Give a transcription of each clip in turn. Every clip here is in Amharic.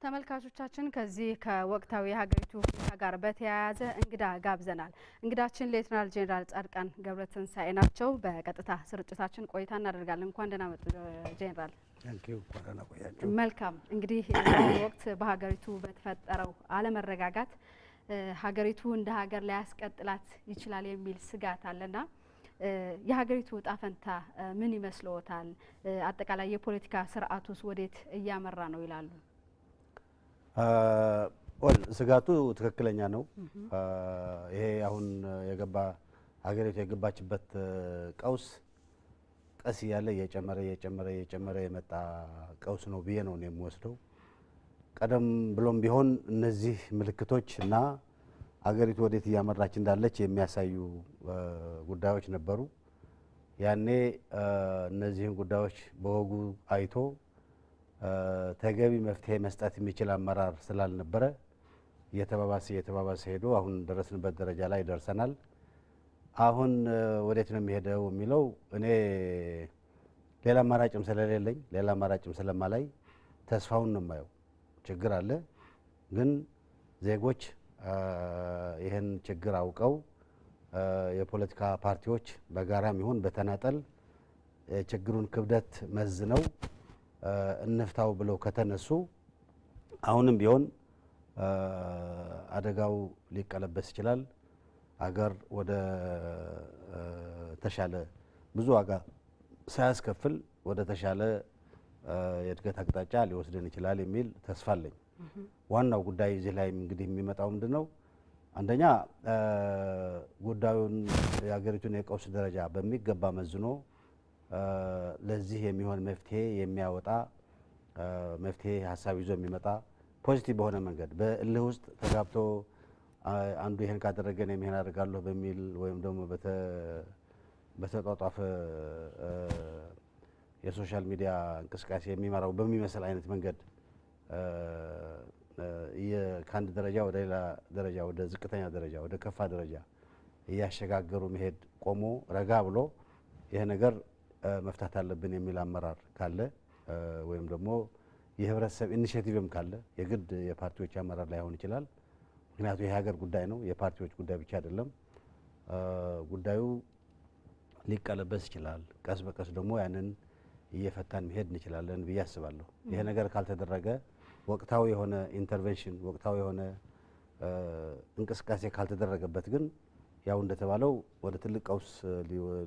ተመልካቾቻችን ከዚህ ከወቅታዊ ሀገሪቱ ሁኔታ ጋር በተያያዘ እንግዳ ጋብዘናል። እንግዳችን ሌተናል ጄነራል ጻድቃን ገብረተንሳይ ናቸው። በቀጥታ ስርጭታችን ቆይታ እናደርጋለን። እንኳን ደህና መጡ ጄነራል። ታንኪዩ ቆራና ቆያችሁ። መልካም እንግዲህ ወቅት በሀገሪቱ በተፈጠረው አለመረጋጋት ሀገሪቱ እንደ ሀገር ሊያስቀጥላት ይችላል የሚል ስጋት አለና የሀገሪቱ ዕጣ ፈንታ ምን ይመስልዎታል? አጠቃላይ የፖለቲካ ስርዓቱስ ወዴት እያመራ ነው ይላሉ? ስጋቱ ትክክለኛ ነው። ይሄ አሁን ሀገሪቱ የገባችበት ቀውስ ቀስ እያለ እየጨመረ የመጣ ቀውስ ነው ብዬ ነው የምወስደው። ቀደም ብሎም ቢሆን እነዚህ ምልክቶች እና ሀገሪቱ ወዴት እያመራች እንዳለች የሚያሳዩ ጉዳዮች ነበሩ። ያኔ እነዚህን ጉዳዮች በወጉ አይቶ ተገቢ መፍትሄ መስጠት የሚችል አመራር ስላልነበረ እየተባባሰ ሄዶ አሁን ደረስንበት ደረጃ ላይ ደርሰናል። አሁን ወዴት ነው የሚሄደው የሚለው እኔ ሌላ አማራጭም ስለሌለኝ ሌላ አማራጭም ስለማላይ ተስፋውን ነው የማየው። ችግር አለ፣ ግን ዜጎች ይህን ችግር አውቀው የፖለቲካ ፓርቲዎች በጋራም ይሁን በተናጠል የችግሩን ክብደት መዝነው እንፍታው ብለው ከተነሱ አሁንም ቢሆን አደጋው ሊቀለበስ ይችላል። አገር ወደ ተሻለ ብዙ ዋጋ ሳያስከፍል ወደ ተሻለ የእድገት አቅጣጫ ሊወስደን ይችላል የሚል ተስፋ አለኝ። ዋናው ጉዳይ እዚህ ላይ እንግዲህ የሚመጣው ምንድነው? አንደኛ ጉዳዩን የሀገሪቱን የቀውስ ደረጃ በሚገባ መዝኖ ለዚህ የሚሆን መፍትሄ የሚያወጣ መፍትሄ ሀሳብ ይዞ የሚመጣ ፖዚቲቭ በሆነ መንገድ በእልህ ውስጥ ተጋብቶ አንዱ ይሄን ካደረገ ነው ይሄን አደርጋለሁ በሚል ወይም ደግሞ በተጧጧፈ የሶሻል ሚዲያ እንቅስቃሴ የሚመራው በሚመስል አይነት መንገድ ከአንድ ደረጃ ወደ ሌላ ደረጃ ወደ ዝቅተኛ ደረጃ ወደ ከፋ ደረጃ እያሸጋገሩ መሄድ ቆሞ ረጋ ብሎ ይሄ ነገር መፍታት አለብን የሚል አመራር ካለ ወይም ደግሞ የህብረተሰብ ኢኒሼቲቭም ካለ የግድ የፓርቲዎች አመራር ላይሆን ይችላል። ምክንያቱም ይሄ ሀገር ጉዳይ ነው፣ የፓርቲዎች ጉዳይ ብቻ አይደለም። ጉዳዩ ሊቀለበስ ይችላል። ቀስ በቀስ ደግሞ ያንን እየፈታን መሄድ እንችላለን ብዬ አስባለሁ። ይሄ ነገር ካልተደረገ ወቅታዊ የሆነ ኢንተርቬንሽን ወቅታዊ የሆነ እንቅስቃሴ ካልተደረገበት ግን ያው እንደተባለው ወደ ትልቅ ቀውስ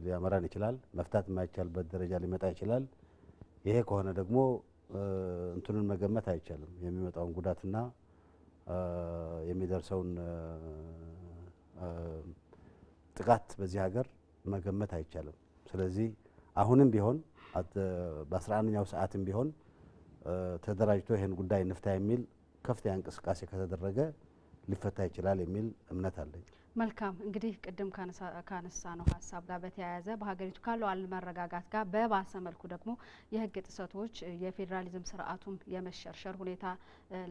ሊያመራን ይችላል። መፍታት የማይቻልበት ደረጃ ሊመጣ ይችላል። ይሄ ከሆነ ደግሞ እንትኑን መገመት አይቻልም። የሚመጣውን ጉዳትና የሚደርሰውን ጥቃት በዚህ ሀገር መገመት አይቻልም። ስለዚህ አሁንም ቢሆን በ11ኛው ሰዓትም ቢሆን ተደራጅቶ ይሄን ጉዳይ እንፍታ የሚል ከፍተኛ እንቅስቃሴ ከተደረገ ሊፈታ ይችላል የሚል እምነት አለኝ። መልካም እንግዲህ ቅድም ካነሳ ነው ሀሳብ ጋር በተያያዘ በሀገሪቱ ካለው አለመረጋጋት ጋር በባሰ መልኩ ደግሞ የህግ ጥሰቶች የፌዴራሊዝም ስርዓቱም የመሸርሸር ሁኔታ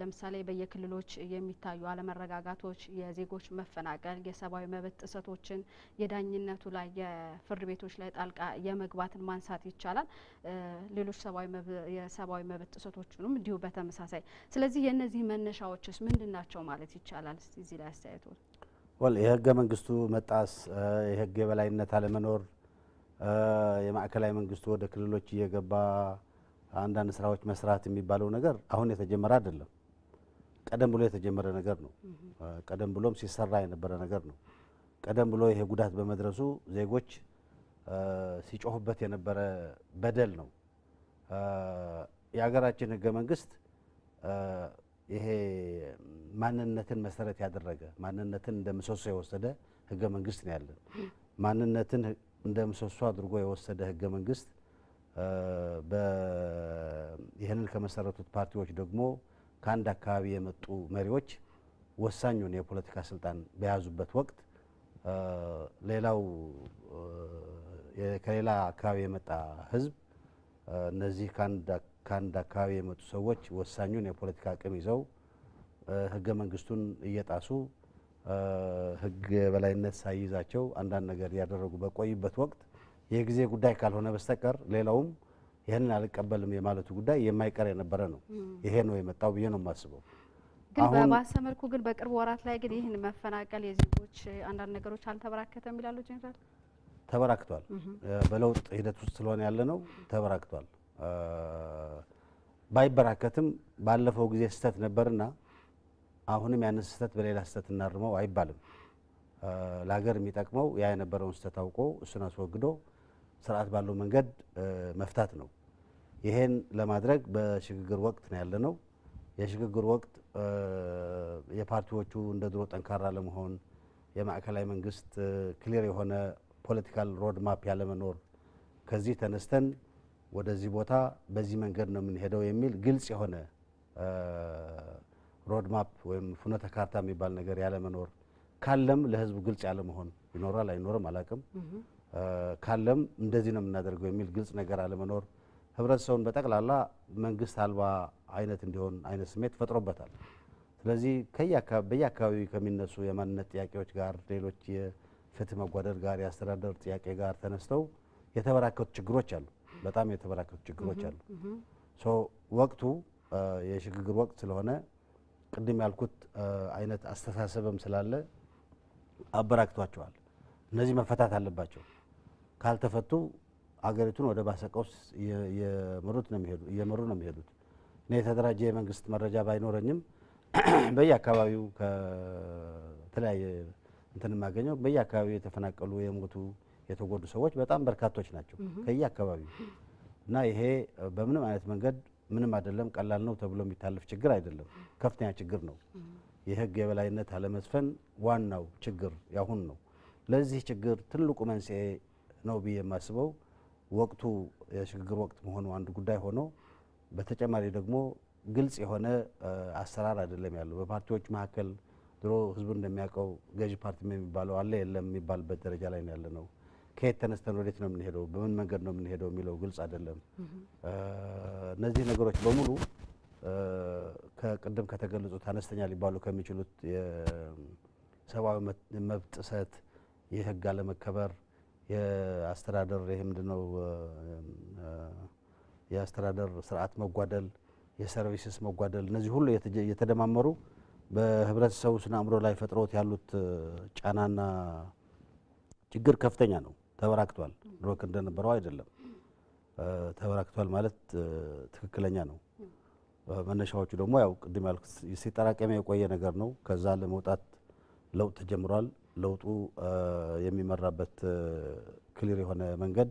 ለምሳሌ በየክልሎች የሚታዩ አለመረጋጋቶች፣ የዜጎች መፈናቀል፣ የሰብአዊ መብት ጥሰቶችን፣ የዳኝነቱ ላይ የፍርድ ቤቶች ላይ ጣልቃ የመግባትን ማንሳት ይቻላል። ሌሎች የሰብአዊ መብት ጥሰቶችንም እንዲሁ በተመሳሳይ። ስለዚህ የእነዚህ መነሻዎችስ ምንድናቸው ማለት ይቻላል? እስቲ እዚህ ላይ አስተያየቱ። የህገ መንግስቱ መጣስ፣ የህግ የበላይነት አለመኖር፣ የማዕከላዊ መንግስቱ ወደ ክልሎች እየገባ አንዳንድ ስራዎች መስራት የሚባለው ነገር አሁን የተጀመረ አይደለም። ቀደም ብሎ የተጀመረ ነገር ነው። ቀደም ብሎም ሲሰራ የነበረ ነገር ነው። ቀደም ብሎ ይሄ ጉዳት በመድረሱ ዜጎች ሲጮሁበት የነበረ በደል ነው። የሀገራችን ህገ መንግስት ይሄ ማንነትን መሰረት ያደረገ ማንነትን እንደ ምሰሶ የወሰደ ህገ መንግስት ነው ያለን። ማንነትን እንደ ምሰሶ አድርጎ የወሰደ ህገ መንግስት ይህንን ከመሰረቱት ፓርቲዎች ደግሞ ከአንድ አካባቢ የመጡ መሪዎች ወሳኙን የፖለቲካ ስልጣን በያዙበት ወቅት ሌላው ከሌላ አካባቢ የመጣ ህዝብ እነዚህ ከአንድ አካባቢ የመጡ ሰዎች ወሳኙን የፖለቲካ አቅም ይዘው ህገ መንግስቱን እየጣሱ ህግ የበላይነት ሳይይዛቸው አንዳንድ ነገር ያደረጉ በቆይበት ወቅት የጊዜ ጉዳይ ካልሆነ በስተቀር ሌላውም ይሄንን አልቀበልም የማለቱ ጉዳይ የማይቀር የነበረ ነው። ይሄ ነው የመጣው ብዬ ነው የማስበው። ግን በባሰ መልኩ ግን በቅርብ ወራት ላይ ግን ይህን መፈናቀል የዜጎች አንዳንድ ነገሮች አልተበራከተም ይላሉ ጄነራል። ተበራክቷል። በለውጥ ሂደት ውስጥ ስለሆነ ያለ ነው ተበራክቷል። ባይበራከትም ባለፈው ጊዜ ስህተት ነበርና አሁንም ያንን ስህተት በሌላ ስህተት እናርመው አይባልም። ለሀገር የሚጠቅመው ያ የነበረውን ስህተት አውቆ እሱን አስወግዶ ስርዓት ባለው መንገድ መፍታት ነው። ይሄን ለማድረግ በሽግግር ወቅት ነው ያለነው። የሽግግር ወቅት የፓርቲዎቹ እንደ ድሮ ጠንካራ ለመሆን የማዕከላዊ መንግስት ክሊር የሆነ ፖለቲካል ሮድ ማፕ ያለመኖር ከዚህ ተነስተን ወደዚህ ቦታ በዚህ መንገድ ነው የምንሄደው የሚል ግልጽ የሆነ ሮድ ማፕ ወይም ፍኖተ ካርታ የሚባል ነገር ያለመኖር ካለም ለህዝቡ ግልጽ ያለ መሆን ይኖራል አይኖርም አላቅም። ካለም እንደዚህ ነው የምናደርገው የሚል ግልጽ ነገር አለመኖር ህብረተሰቡን በጠቅላላ መንግስት አልባ አይነት እንዲሆን አይነት ስሜት ፈጥሮበታል። ስለዚህ በየአካባቢው ከሚነሱ የማንነት ጥያቄዎች ጋር ሌሎች የፍትህ መጓደል ጋር የአስተዳደር ጥያቄ ጋር ተነስተው የተበራከቱ ችግሮች አሉ። በጣም የተበራከቱ ችግሮች አሉ። ወቅቱ የሽግግር ወቅት ስለሆነ ቅድም ያልኩት አይነት አስተሳሰብም ስላለ አበራክቷቸዋል። እነዚህ መፈታት አለባቸው። ካልተፈቱ አገሪቱን ወደ ባሰ ቀውስ እየመሩ ነው የሚሄዱት። እኔ የተደራጀ የመንግስት መረጃ ባይኖረኝም በየአካባቢው ከተለያየ እንትን የማገኘው በየአካባቢው የተፈናቀሉ የሞቱ የተጎዱ ሰዎች በጣም በርካቶች ናቸው ከየአካባቢው እና ይሄ በምንም አይነት መንገድ ምንም አይደለም ቀላል ነው ተብሎ የሚታለፍ ችግር አይደለም። ከፍተኛ ችግር ነው። የህግ የበላይነት አለመስፈን ዋናው ችግር ያሁን ነው። ለዚህ ችግር ትልቁ መንስኤ ነው ብዬ የማስበው ወቅቱ የሽግግር ወቅት መሆኑ አንድ ጉዳይ ሆኖ በተጨማሪ ደግሞ ግልጽ የሆነ አሰራር አይደለም ያለው በፓርቲዎች መካከል። ድሮ ህዝቡ እንደሚያውቀው ገዢ ፓርቲ የሚባለው አለ የለም የሚባልበት ደረጃ ላይ ነው ያለነው። ከየት ተነስተን ወዴት ነው የምንሄደው፣ በምን መንገድ ነው የምንሄደው የሚለው ግልጽ አይደለም። እነዚህ ነገሮች በሙሉ ከቅድም ከተገለጹት አነስተኛ ሊባሉ ከሚችሉት የሰብአዊ መብት ጥሰት፣ የህግ አለመከበር፣ የአስተዳደር ይሄ ምንድነው የአስተዳደር ስርዓት መጓደል፣ የሰርቪስስ መጓደል እነዚህ ሁሉ የተደማመሩ በህብረተሰቡ ስነ አእምሮ ላይ ፈጥሮት ያሉት ጫናና ችግር ከፍተኛ ነው። ተበራክቷል። ድሮ እንደነበረው አይደለም። ተበራክቷል ማለት ትክክለኛ ነው። መነሻዎቹ ደግሞ ያው ቅድም ያልኩት ሲጠራቀም የቆየ ነገር ነው። ከዛ ለመውጣት ለውጥ ተጀምሯል። ለውጡ የሚመራበት ክሊር የሆነ መንገድ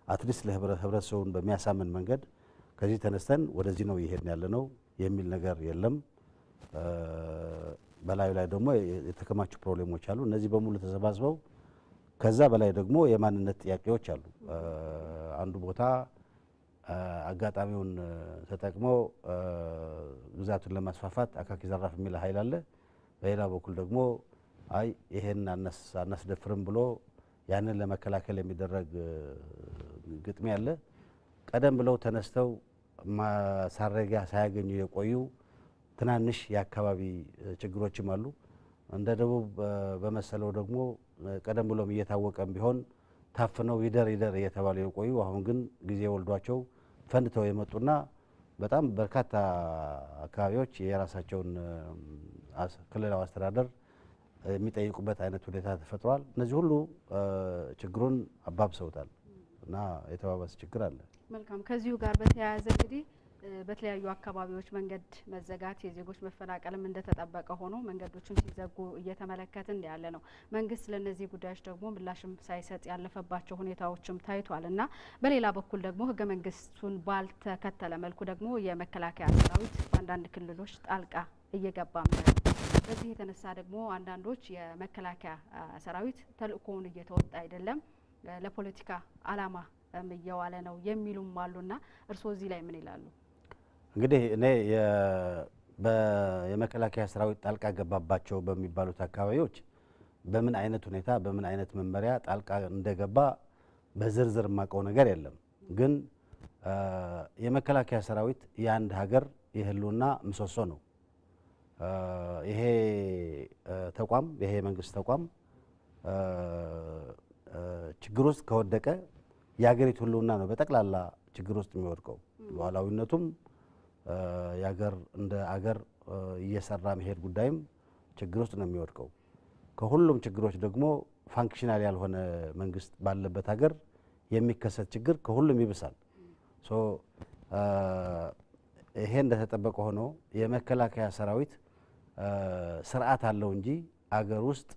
አትሊስት ለህብረተሰቡን በሚያሳምን መንገድ ከዚህ ተነስተን ወደዚህ ነው ይሄድን ያለ ነው የሚል ነገር የለም። በላዩ ላይ ደግሞ የተከማቹ ፕሮብሌሞች አሉ። እነዚህ በሙሉ ተሰባስበው ከዛ በላይ ደግሞ የማንነት ጥያቄዎች አሉ። አንዱ ቦታ አጋጣሚውን ተጠቅሞ ግዛቱን ለማስፋፋት አካኪ ዘራፍ የሚል ኃይል አለ። በሌላ በኩል ደግሞ አይ ይሄን አናስደፍርም ብሎ ያንን ለመከላከል የሚደረግ ግጥሚያ አለ። ቀደም ብለው ተነስተው ማሳረጊያ ሳያገኙ የቆዩ ትናንሽ የአካባቢ ችግሮችም አሉ። እንደ ደቡብ በመሰለው ደግሞ ቀደም ብሎም እየታወቀም ቢሆን ታፍነው ይደር እየተባሉ የቆዩ አሁን ግን ጊዜ ወልዷቸው ፈንድተው የመጡና በጣም በርካታ አካባቢዎች የራሳቸውን ክልላዊ አስተዳደር የሚጠይቁበት አይነት ሁኔታ ተፈጥሯል። እነዚህ ሁሉ ችግሩን አባብሰውታል እና የተባባሰ ችግር አለ። መልካም። ከዚሁ ጋር በተያያዘ እንግዲህ በተለያዩ አካባቢዎች መንገድ መዘጋት የዜጎች መፈናቀልም እንደተጠበቀ ሆኖ መንገዶችም ሲዘጉ እየተመለከትን ያለ ነው። መንግስት ለነዚህ ጉዳዮች ደግሞ ምላሽም ሳይሰጥ ያለፈባቸው ሁኔታዎችም ታይቷል እና በሌላ በኩል ደግሞ ህገ መንግስቱን ባልተከተለ መልኩ ደግሞ የመከላከያ ሰራዊት በአንዳንድ ክልሎች ጣልቃ እየገባ ነው። በዚህ የተነሳ ደግሞ አንዳንዶች የመከላከያ ሰራዊት ተልእኮውን እየተወጣ አይደለም፣ ለፖለቲካ አላማ እየዋለ ነው የሚሉም አሉና እርስዎ እዚህ ላይ ምን ይላሉ? እንግዲህ እኔ የመከላከያ ሰራዊት ጣልቃ ገባባቸው በሚባሉት አካባቢዎች በምን አይነት ሁኔታ በምን አይነት መመሪያ ጣልቃ እንደገባ በዝርዝር የማውቀው ነገር የለም። ግን የመከላከያ ሰራዊት የአንድ ሀገር የህልውና ምሰሶ ነው። ይሄ ተቋም ይሄ የመንግስት ተቋም ችግር ውስጥ ከወደቀ የሀገሪቱ ህልውና ነው በጠቅላላ ችግር ውስጥ የሚወድቀው ሉዓላዊነቱም ያገር እንደ አገር እየሰራ መሄድ ጉዳይም ችግር ውስጥ ነው የሚወድቀው ከሁሉም ችግሮች ደግሞ ፋንክሽናል ያልሆነ መንግስት ባለበት ሀገር የሚከሰት ችግር ከሁሉም ይብሳል ሶ ይሄ እንደተጠበቀ ሆኖ የመከላከያ ሰራዊት ስርዓት አለው እንጂ አገር ውስጥ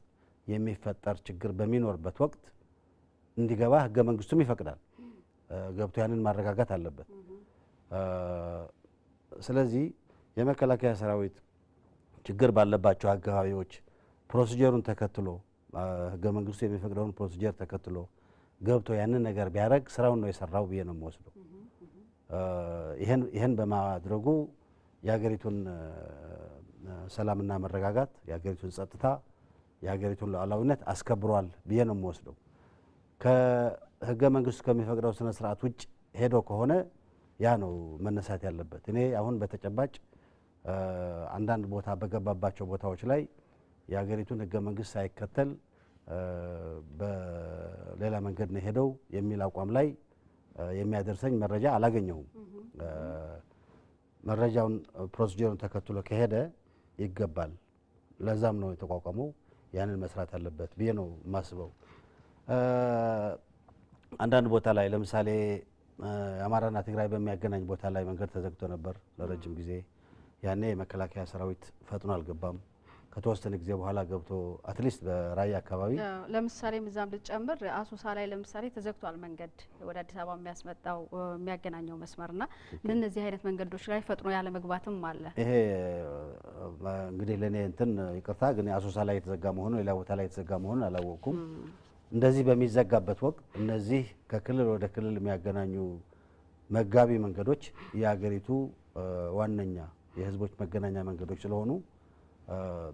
የሚፈጠር ችግር በሚኖርበት ወቅት እንዲገባ ህገ መንግስቱም ይፈቅዳል ገብቶ ያንን ማረጋጋት አለበት ስለዚህ የመከላከያ ሰራዊት ችግር ባለባቸው አካባቢዎች ፕሮሲጀሩን ተከትሎ ህገ መንግስቱ የሚፈቅደውን ፕሮሲጀር ተከትሎ ገብቶ ያንን ነገር ቢያረግ ስራውን ነው የሰራው ብዬ ነው የምወስደው ይሄን በማድረጉ የሀገሪቱን ሰላምና መረጋጋት የሀገሪቱን ጸጥታ የሀገሪቱን ሉዓላዊነት አስከብሯል ብዬ ነው የምወስደው ከህገ መንግስቱ ከሚፈቅደው ስነ ስርዓት ውጭ ሄዶ ከሆነ ያ ነው መነሳት ያለበት እኔ አሁን በተጨባጭ አንዳንድ ቦታ በገባባቸው ቦታዎች ላይ የሀገሪቱን ህገ መንግስት ሳይከተል በሌላ መንገድ ነው ሄደው የሚል አቋም ላይ የሚያደርሰኝ መረጃ አላገኘሁም መረጃውን ፕሮሲጀሩን ተከትሎ ከሄደ ይገባል ለዛም ነው የተቋቋመው ያንን መስራት አለበት ብዬ ነው ማስበው አንዳንድ ቦታ ላይ ለምሳሌ አማራና ትግራይ በሚያገናኝ ቦታ ላይ መንገድ ተዘግቶ ነበር ለረጅም ጊዜ ያኔ የመከላከያ ሰራዊት ፈጥኖ አልገባም ከተወሰነ ጊዜ በኋላ ገብቶ አትሊስት በራያ አካባቢ ለምሳሌ ምዛም ልጨምር አሶሳ ላይ ለምሳሌ ተዘግቷል መንገድ ወደ አዲስ አበባ የሚያስመጣው የሚያገናኘው መስመርና ለነዚህ አይነት መንገዶች ላይ ፈጥኖ ያለ መግባትም አለ ይሄ እንግዲህ ለኔ እንትን ይቅርታ ግን አሶሳ ላይ የተዘጋ መሆኑ ሌላ ቦታ ላይ የተዘጋ መሆኑ አላወቅኩም እንደዚህ በሚዘጋበት ወቅት እነዚህ ከክልል ወደ ክልል የሚያገናኙ መጋቢ መንገዶች የሀገሪቱ ዋነኛ የህዝቦች መገናኛ መንገዶች ስለሆኑ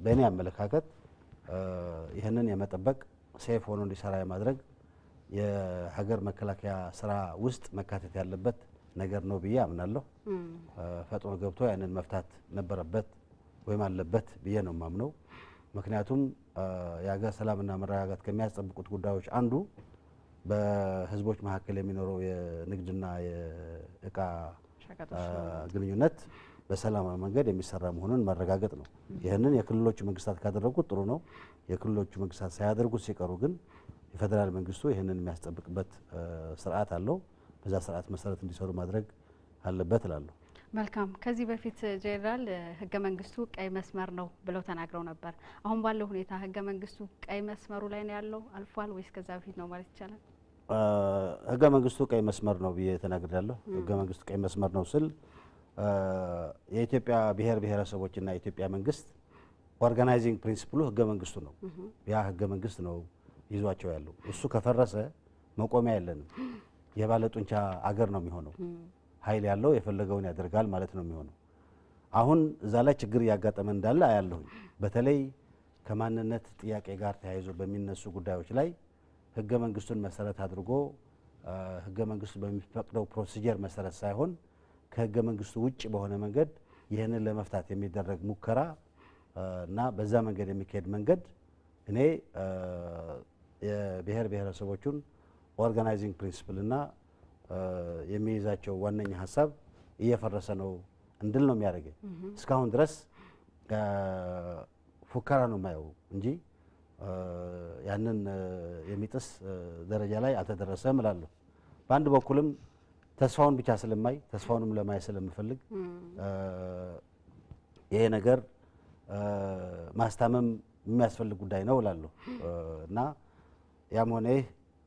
በእኔ አመለካከት ይህንን የመጠበቅ ሴፍ ሆኖ እንዲሰራ የማድረግ የሀገር መከላከያ ስራ ውስጥ መካተት ያለበት ነገር ነው ብዬ አምናለሁ ፈጥኖ ገብቶ ያንን መፍታት ነበረበት ወይም አለበት ብዬ ነው ማምነው ምክንያቱም የሀገር ሰላምና መረጋጋት ከሚያስጠብቁት ጉዳዮች አንዱ በህዝቦች መካከል የሚኖረው የንግድና የእቃ ግንኙነት በሰላማዊ መንገድ የሚሰራ መሆኑን ማረጋገጥ ነው ይሄንን የክልሎቹ መንግስታት ካደረጉት ጥሩ ነው የክልሎቹ መንግስታት ሳያደርጉት ሲቀሩ ግን የፌደራል መንግስቱ ይሄንን የሚያስጠብቅበት ስርዓት አለው በዛ ስርዓት መሰረት እንዲሰሩ ማድረግ አለበት እላለሁ መልካም ከዚህ በፊት ጄነራል ህገ መንግስቱ ቀይ መስመር ነው ብለው ተናግረው ነበር አሁን ባለው ሁኔታ ህገ መንግስቱ ቀይ መስመሩ ላይ ነው ያለው አልፏል ወይስ ከዛ በፊት ነው ማለት ይቻላል ህገ መንግስቱ ቀይ መስመር ነው ብዬ ተናግሬያለሁ ህገ መንግስቱ ቀይ መስመር ነው ስል የኢትዮጵያ ብሔር ብሔረሰቦችና የኢትዮጵያ መንግስት ኦርጋናይዚንግ ፕሪንሲፕሉ ህገ መንግስቱ ነው ያ ህገ መንግስት ነው ይዟቸው ያለው እሱ ከፈረሰ መቆሚያ የለንም የባለጡንቻ አገር ነው የሚሆነው ኃይል ያለው የፈለገውን ያደርጋል ማለት ነው የሚሆነው አሁን እዛ ላይ ችግር ያጋጠመ እንዳለ አያለሁ በተለይ ከማንነት ጥያቄ ጋር ተያይዞ በሚነሱ ጉዳዮች ላይ ህገ መንግስቱን መሰረት አድርጎ ህገ መንግስቱ በሚፈቅደው ፕሮሲጀር መሰረት ሳይሆን ከህገ መንግስቱ ውጭ በሆነ መንገድ ይህንን ለመፍታት የሚደረግ ሙከራ እና በዛ መንገድ የሚካሄድ መንገድ እኔ የብሔር ብሔረሰቦቹን ኦርጋናይዚንግ ፕሪንሲፕል እና የሚይዛቸው ዋነኛ ሀሳብ እየፈረሰ ነው እንድል ነው የሚያደርገኝ እስካሁን ድረስ ፉከራ ነው የማየው እንጂ ያንን የሚጥስ ደረጃ ላይ አልተደረሰም እላለሁ በአንድ በኩልም ተስፋውን ብቻ ስለማይ ተስፋውንም ለማየት ስለምፈልግ ይሄ ነገር ማስታመም የሚያስፈልግ ጉዳይ ነው እላለሁ እና ያም ሆነ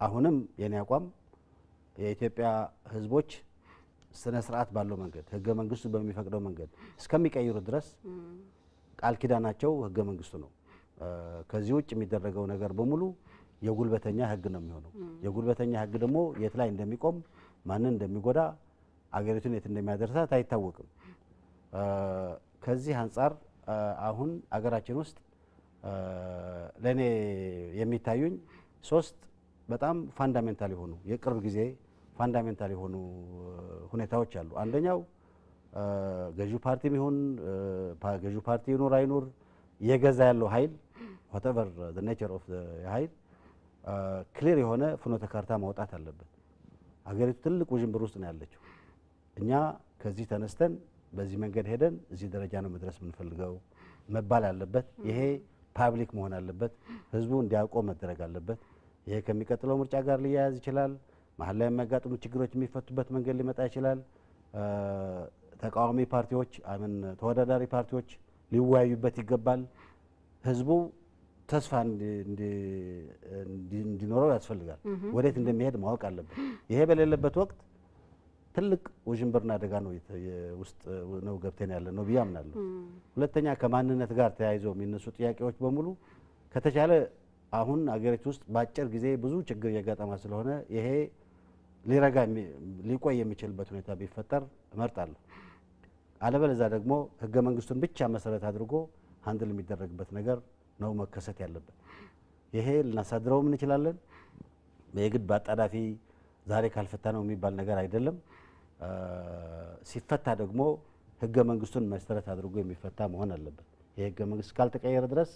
አሁንም የኔ አቋም የኢትዮጵያ ህዝቦች ስነ ስርዓት ባለው መንገድ ህገ መንግስቱ በሚፈቅደው መንገድ እስከሚቀይሩ ድረስ ቃል ኪዳናቸው ህገ መንግስቱ ነው ከዚህ ውጭ የሚደረገው ነገር በሙሉ የጉልበተኛ ህግ ነው የሚሆነው የጉልበተኛ ህግ ደግሞ የት ላይ እንደሚቆም ማንን እንደሚጎዳ አገሪቱን የት እንደሚያደርሳት አይታወቅም ከዚህ አንፃር አሁን አገራችን ውስጥ ለኔ የሚታዩኝ ሶስት በጣም ፋንዳሜንታል የሆኑ የቅርብ ጊዜ ፋንዳሜንታል የሆኑ ሁኔታዎች አሉ አንደኛው ገዢው ፓርቲም ይሁን ገዢው ፓርቲ ይኑር አይኑር የገዛ ያለው ኃይል whatever the nature of the ኃይል ክሊር የሆነ ፍኖተ ካርታ ማውጣት አለበት አገሪቱ ትልቅ ውዥንብር ውስጥ ነው ያለችው እኛ ከዚህ ተነስተን በዚህ መንገድ ሄደን እዚህ ደረጃ ነው መድረስ የምንፈልገው መባል አለበት። ይሄ ፓብሊክ መሆን አለበት። ህዝቡ እንዲያውቀው መደረግ አለበት። ይሄ ከሚቀጥለው ምርጫ ጋር ሊያያዝ ይችላል። መሀል ላይ የሚያጋጥሙ ችግሮች የሚፈቱበት መንገድ ሊመጣ ይችላል። ተቃዋሚ ፓርቲዎች ተወዳዳሪ ፓርቲዎች ሊወያዩበት ይገባል። ህዝቡ ተስፋ እንዲኖረው ያስፈልጋል። ወዴት እንደሚሄድ ማወቅ አለበት። ይሄ በሌለበት ወቅት ትልቅ ውዥንብርና አደጋ ነው ውስጥ ነው ገብተን ያለ ነው ብዬ አምናለሁ። ሁለተኛ ከማንነት ጋር ተያይዘው የሚነሱ ጥያቄዎች በሙሉ ከተቻለ አሁን አገሪቱ ውስጥ በአጭር ጊዜ ብዙ ችግር እየገጠማ ስለሆነ ይሄ ሊቆይ የሚችልበት ሁኔታ ቢፈጠር እመርጣለሁ። አለበለዚያ ደግሞ ህገ መንግስቱን ብቻ መሰረት አድርጎ ሃንድል የሚደረግበት ነገር ነው መከሰት ያለበት። ይሄ ልናሳድረውም እንችላለን። የግድ በአጣዳፊ ዛሬ ካልፈታ ነው የሚባል ነገር አይደለም። ሲፈታ ደግሞ ህገ መንግስቱን መሰረት አድርጎ የሚፈታ መሆን አለበት። የህገ መንግስት ካልተቀየረ ድረስ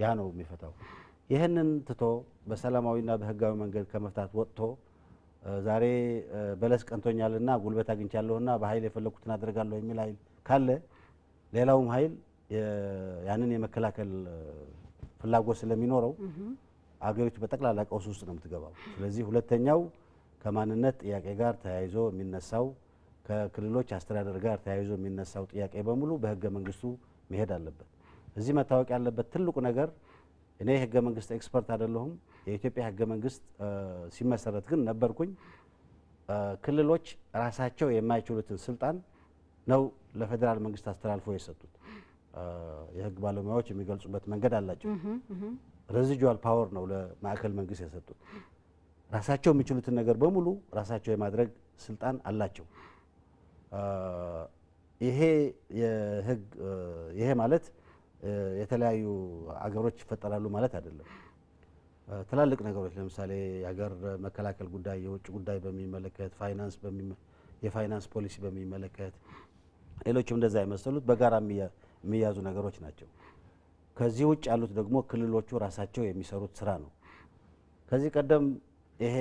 ያ ነው የሚፈታው። ይህንን ትቶ በሰላማዊና በህጋዊ መንገድ ከመፍታት ወጥቶ ዛሬ በለስ ቀንቶኛልና ጉልበት አግኝቻለሁና በኃይል የፈለኩትን አደርጋለሁ የሚል ኃይል ካለ ሌላውም ኃይል ያንን የመከላከል ፍላጎት ስለሚኖረው አገሪቱ በጠቅላላ ቀውስ ውስጥ ነው የምትገባው። ስለዚህ ሁለተኛው ከማንነት ጥያቄ ጋር ተያይዞ የሚነሳው ከክልሎች አስተዳደር ጋር ተያይዞ የሚነሳው ጥያቄ በሙሉ በህገ መንግስቱ መሄድ አለበት። እዚህ መታወቅ ያለበት ትልቁ ነገር እኔ ህገ መንግስት ኤክስፐርት አይደለሁም። የኢትዮጵያ ህገ መንግስት ሲመሰረት ግን ነበርኩኝ። ክልሎች ራሳቸው የማይችሉትን ስልጣን ነው ለፌደራል መንግስት አስተላልፎ የሰጡት። የህግ ባለሙያዎች የሚገልጹበት መንገድ አላቸው። ሬዚጁዋል ፓወር ነው ለማዕከል መንግስት የሰጡት። ራሳቸው የሚችሉትን ነገር በሙሉ ራሳቸው የማድረግ ስልጣን አላቸው። ይሄ ማለት የተለያዩ አገሮች ይፈጠራሉ ማለት አይደለም። ትላልቅ ነገሮች ለምሳሌ የሀገር መከላከል ጉዳይ፣ የውጭ ጉዳይ በሚመለከት የፋይናንስ ፖሊሲ በሚመለከት ሌሎችም እንደዛ የመሰሉት በጋራ የሚያዙ ነገሮች ናቸው። ከዚህ ውጭ ያሉት ደግሞ ክልሎቹ ራሳቸው የሚሰሩት ስራ ነው። ከዚህ ቀደም ይሄ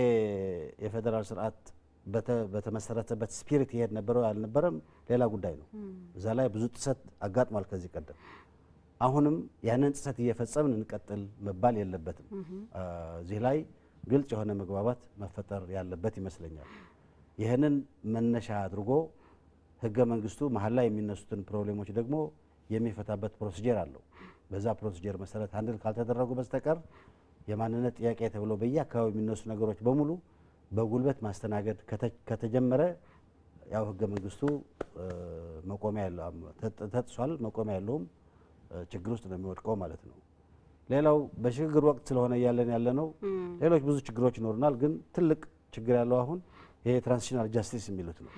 የፌደራል ስርዓት በተመሰረተበት ስፒሪት ይሄድ ነበረው አልነበረም ሌላ ጉዳይ ነው። እዛ ላይ ብዙ ጥሰት አጋጥሟል ከዚህ ቀደም። አሁንም ያንን ጥሰት እየፈጸምን እንቀጥል መባል የለበትም። እዚህ ላይ ግልጽ የሆነ መግባባት መፈጠር ያለበት ይመስለኛል። ይህንን መነሻ አድርጎ ህገ መንግስቱ መሀል ላይ የሚነሱትን ፕሮብሌሞች ደግሞ የሚፈታበት ፕሮሲጀር አለው። በዛ ፕሮሲጀር መሰረት አንድል ካልተደረጉ በስተቀር የማንነት ጥያቄ ተብሎ በየአካባቢው የሚነሱ ነገሮች በሙሉ በጉልበት ማስተናገድ ከተጀመረ ያው ህገ መንግስቱ መቆሚያ ያለው ተጥሷል፣ መቆሚያ ያለውም ችግር ውስጥ ነው የሚወድቀው ማለት ነው። ሌላው በሽግግር ወቅት ስለሆነ ያለ ነው ሌሎች ብዙ ችግሮች ይኖሩናል። ግን ትልቅ ችግር ያለው አሁን ይሄ ትራንዚሽናል ጃስቲስ የሚሉት ነው።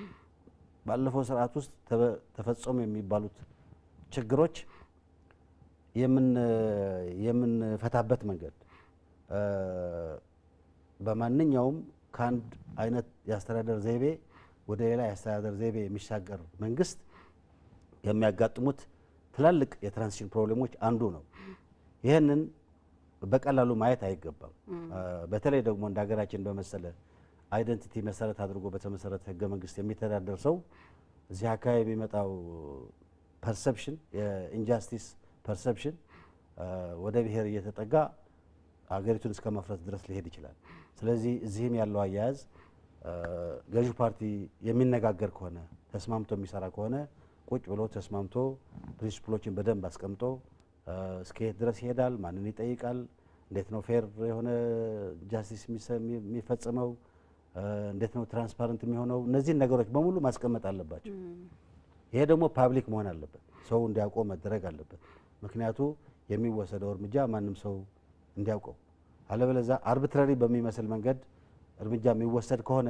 ባለፈው ስርዓት ውስጥ ተፈጸሙ የሚባሉት ችግሮች የምንፈታበት መንገድ በማንኛውም ከአንድ አይነት የአስተዳደር ዘይቤ ወደ ሌላ የአስተዳደር ዘይቤ የሚሻገር መንግስት የሚያጋጥሙት ትላልቅ የትራንዚሽን ፕሮብሌሞች አንዱ ነው። ይህንን በቀላሉ ማየት አይገባም። በተለይ ደግሞ እንደ ሀገራችን በመሰለ አይደንቲቲ መሰረት አድርጎ በተመሰረተ ህገ መንግስት የሚተዳደር ሰው እዚህ አካባቢ የሚመጣው ፐርሰፕሽን የኢንጃስቲስ ፐርሰፕሽን ወደ ብሔር እየተጠጋ አገሪቱን እስከ መፍረስ ድረስ ሊሄድ ይችላል። ስለዚህ እዚህም ያለው አያያዝ ገዢው ፓርቲ የሚነጋገር ከሆነ ተስማምቶ የሚሰራ ከሆነ ቁጭ ብሎ ተስማምቶ ፕሪንሲፕሎችን በደንብ አስቀምጦ እስከየት ድረስ ይሄዳል፣ ማንን ይጠይቃል፣ እንዴት ነው ፌር የሆነ ጃስቲስ የሚፈጽመው፣ እንዴት ነው ትራንስፓረንት የሚሆነው፣ እነዚህን ነገሮች በሙሉ ማስቀመጥ አለባቸው። ይሄ ደግሞ ፓብሊክ መሆን አለበት፣ ሰው እንዲያውቀው መደረግ አለበት። ምክንያቱ የሚወሰደው እርምጃ ማንም ሰው እንዲያውቀው፣ አለበለዚያ አርቢትራሪ በሚመስል መንገድ እርምጃ የሚወሰድ ከሆነ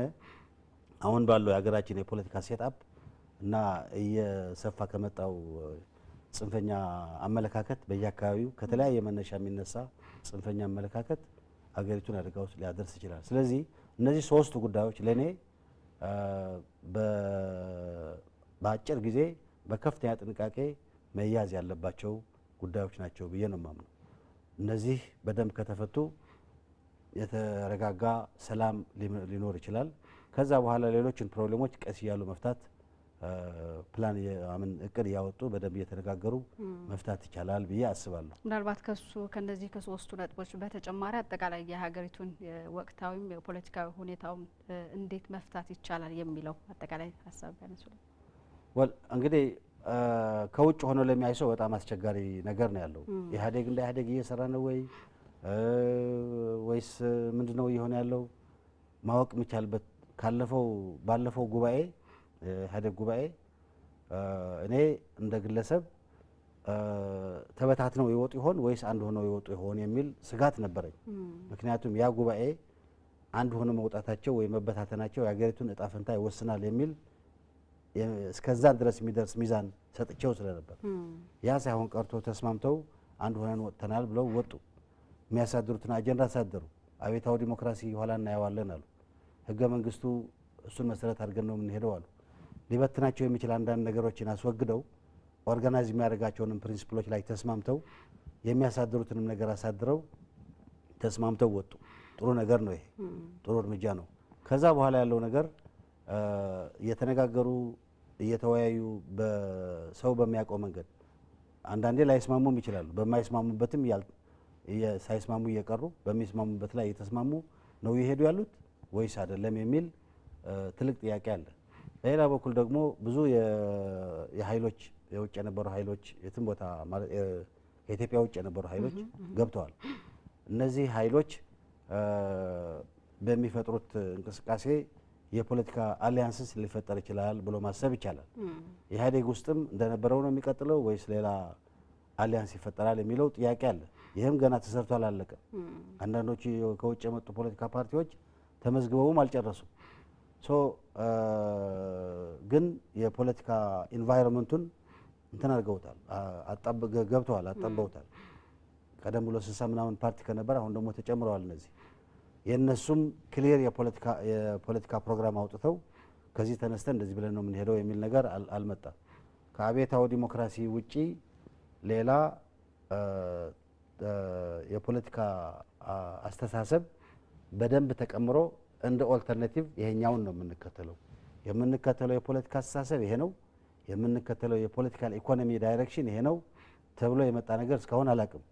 አሁን ባለው የሀገራችን የፖለቲካ ሴትአፕ እና እየሰፋ ከመጣው ጽንፈኛ አመለካከት በየአካባቢው ከተለያየ መነሻ የሚነሳ ጽንፈኛ አመለካከት አገሪቱን አደጋ ውስጥ ሊያደርስ ይችላል። ስለዚህ እነዚህ ሶስቱ ጉዳዮች ለኔ በአጭር ጊዜ በከፍተኛ ጥንቃቄ መያዝ ያለባቸው ጉዳዮች ናቸው ብዬ ነው የማምነው። እነዚህ በደንብ ከተፈቱ የተረጋጋ ሰላም ሊኖር ይችላል። ከዛ በኋላ ሌሎችን ፕሮብሌሞች ቀስ እያሉ መፍታት ፕላን ያምን እቅድ ያወጡ በደንብ እየተነጋገሩ መፍታት ይቻላል ብዬ አስባለሁ። ምናልባት ከነዚህ ከሶስቱ ነጥቦች በተጨማሪ አጠቃላይ የሀገሪቱን ወቅታዊም የፖለቲካዊ ሁኔታው እንዴት መፍታት ይቻላል የሚለው አጠቃላይ ሀሳብ ያነሱልኝ። ወል እንግዲህ ከውጭ ሆኖ ለሚያይ ሰው በጣም አስቸጋሪ ነገር ነው ያለው። ኢህአዴግ እንደ ኢህአዴግ እየሰራ ነው ወይስ ምንድነው እየሆነ ያለው ማወቅ የሚቻልበት ባለፈው ጉባኤ ኢህአዴግ ጉባኤ እኔ እንደ ግለሰብ ተበታትነው ይወጡ ይሆን ወይስ አንድ ሆነው ይወጡ ይሆን የሚል ስጋት ነበረኝ። ምክንያቱም ያ ጉባኤ አንድ ሆነው መውጣታቸው ወይ መበታተናቸው የሀገሪቱን እጣ ፈንታ ይወስናል የሚል እስከዛ ድረስ የሚደርስ ሚዛን ሰጥቼው ስለነበር ያ ሳይሆን ቀርቶ ተስማምተው አንድ ሆነን ወጥተናል ብለው ወጡ። የሚያሳድሩትን አጀንዳ አሳደሩ። አቤታው ዲሞክራሲ ኋላ እናየዋለን አሉ። ህገ መንግስቱ እሱን መሰረት አድርገን ነው የምንሄደው አሉ። ሊበትናቸው የሚችል አንዳንድ ነገሮችን አስወግደው ኦርጋናይዝ የሚያደርጋቸውንም ፕሪንሲፕሎች ላይ ተስማምተው የሚያሳድሩትንም ነገር አሳድረው ተስማምተው ወጡ። ጥሩ ነገር ነው። ይሄ ጥሩ እርምጃ ነው። ከዛ በኋላ ያለው ነገር እየተነጋገሩ እየተወያዩ በሰው በሚያውቀው መንገድ አንዳንዴ ላይስማሙም ይችላሉ። በማይስማሙበትም ሳይስማሙ እየቀሩ በሚስማሙበት ላይ እየተስማሙ ነው ይሄዱ ያሉት ወይስ አይደለም የሚል ትልቅ ጥያቄ አለ። በሌላ በኩል ደግሞ ብዙ የኃይሎች የውጭ የነበሩ ኃይሎች የትም ቦታ ማለት የኢትዮጵያ ውጭ የነበሩ ኃይሎች ገብተዋል። እነዚህ ኃይሎች በሚፈጥሩት እንቅስቃሴ የፖለቲካ አሊያንስስ ሊፈጠር ይችላል ብሎ ማሰብ ይቻላል። ኢህአዴግ ውስጥም እንደነበረው ነው የሚቀጥለው ወይስ ሌላ አሊያንስ ይፈጠራል የሚለው ጥያቄ አለ። ይህም ገና ተሰርቶ አላለቀም። አንዳንዶቹ ከውጭ የመጡ ፖለቲካ ፓርቲዎች ተመዝግበውም አልጨረሱም። ግን የፖለቲካ ኢንቫይሮንመንቱን እንትን አድርገውታል፣ ገብተዋል፣ አጠበውታል። ቀደም ብሎ 60 ምናምን ፓርቲ ከነበር አሁን ደግሞ ተጨምረዋል። እነዚህ የነሱም ክሊር የፖለቲካ ፕሮግራም አውጥተው ከዚህ ተነስተን እንደዚህ ብለን ነው የምንሄደው የሚል ነገር አልመጣም። ከአቤታው ዲሞክራሲ ውጪ ሌላ የፖለቲካ አስተሳሰብ በደንብ ተቀምሮ እንደ ኦልተርናቲቭ ይሄኛውን ነው የምንከተለው የፖለቲካ አስተሳሰብ ይሄ ነው የምንከተለው የፖለቲካል ኢኮኖሚ ዳይሬክሽን ይሄ ነው ተብሎ የመጣ ነገር እስካሁን አላቅም።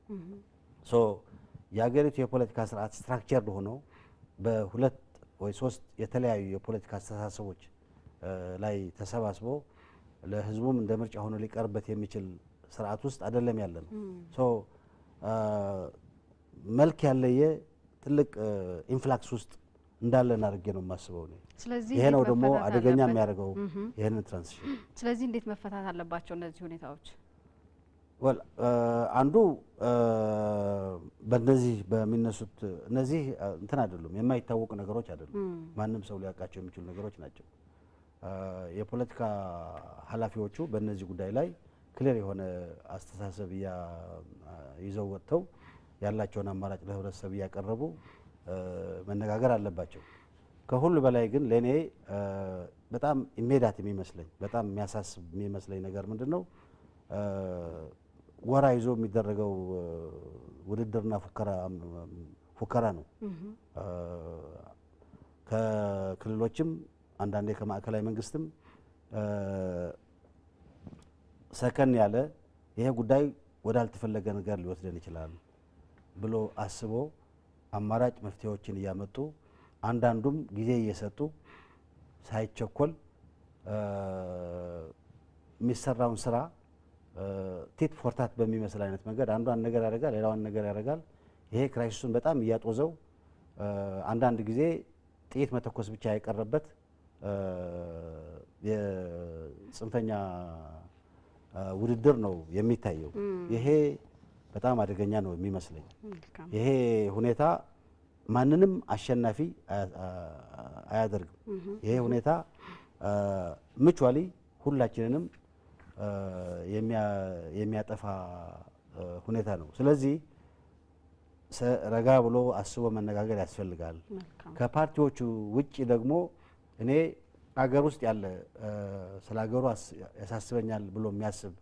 የሀገሪቱ የፖለቲካ ስርዓት ስትራክቸርድ ሆኖ በሁለት ወይ ሶስት የተለያዩ የፖለቲካ አስተሳሰቦች ላይ ተሰባስቦ ለህዝቡም እንደ ምርጫ ሆኖ ሊቀርበት የሚችል ስርዓት ውስጥ አይደለም ያለነው። መልክ ያለየ ትልቅ ኢንፍላክስ ውስጥ እንዳለን አድርጌ ነው የማስበው ነው። ስለዚህ ይሄ ነው ደግሞ አደገኛ የሚያደርገው ይሄንን ትራንዚሽን። ስለዚህ እንዴት መፈታት አለባቸው እነዚህ ሁኔታዎች? አንዱ በእነዚህ በሚነሱት እነዚህ እንትን አይደሉም፣ የማይታወቁ ነገሮች አይደሉም። ማንም ሰው ሊያውቃቸው የሚችሉ ነገሮች ናቸው። የፖለቲካ ኃላፊዎቹ በእነዚህ ጉዳይ ላይ ክሊር የሆነ አስተሳሰብ ይዘው ወጥተው ያላቸውን አማራጭ ለህብረተሰብ እያቀረቡ መነጋገር አለባቸው። ከሁሉ በላይ ግን ለኔ በጣም ኢሜዲያት የሚመስለኝ በጣም የሚያሳስብ የሚመስለኝ ነገር ምንድነው ወራ ይዞ የሚደረገው ውድድርና ፉከራ ነው። ከክልሎችም አንዳንዴ ከማዕከላዊ መንግስትም ሰከን ያለ ይሄ ጉዳይ ወዳልተፈለገ ነገር ሊወስደን ይችላል ብሎ አስቦ አማራጭ መፍትሄዎችን እያመጡ አንዳንዱም ጊዜ እየሰጡ ሳይቸኮል የሚሰራውን ስራ ቲት ፎርታት በሚመስል አይነት መንገድ አንዷን ነገር ያደርጋል፣ ሌላውን ነገር ያደርጋል። ይሄ ክራይሲሱን በጣም እያጦዘው አንዳንድ ጊዜ ጥይት መተኮስ ብቻ የቀረበት የጽንፈኛ ውድድር ነው የሚታየው። ይሄ በጣም አደገኛ ነው የሚመስለኝ። ይሄ ሁኔታ ማንንም አሸናፊ አያደርግም። ይሄ ሁኔታ ምቹዋሊ ሁላችንንም የሚያጠፋ ሁኔታ ነው። ስለዚህ ረጋ ብሎ አስቦ መነጋገር ያስፈልጋል። ከፓርቲዎቹ ውጪ ደግሞ እኔ አገር ውስጥ ያለ ስለ ሀገሩ ያሳስበኛል ብሎ የሚያስብ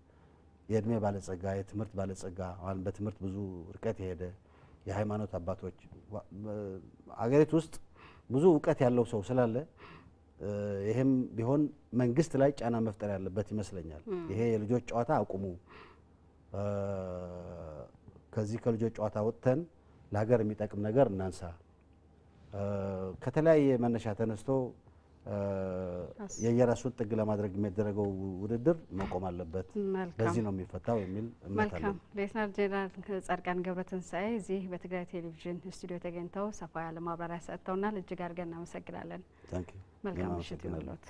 የእድሜ ባለጸጋ የትምህርት ባለጸጋ በትምህርት ብዙ ርቀት የሄደ የሃይማኖት አባቶች አገሪቱ ውስጥ ብዙ እውቀት ያለው ሰው ስላለ ይሄም ቢሆን መንግስት ላይ ጫና መፍጠር ያለበት ይመስለኛል። ይሄ የልጆች ጨዋታ አቁሙ፣ ከዚህ ከልጆች ጨዋታ ወጥተን ለሀገር የሚጠቅም ነገር እናንሳ። ከተለያየ መነሻ ተነስቶ የየራሱን ጥግ ለማድረግ የሚደረገው ውድድር መቆም አለበት። በዚህ ነው የሚፈታው የሚል እምነት አለ። መልካም ሌተናል ጄነራል ጻድቃን ገብረተንሳይ እዚህ በትግራይ ቴሌቪዥን ስቱዲዮ ተገኝተው ሰፋ ያለ ማብራሪያ ሰጥተውናል። እጅግ አድርገን እናመሰግናለን። መልካም ምሽት ይሁንልዎት።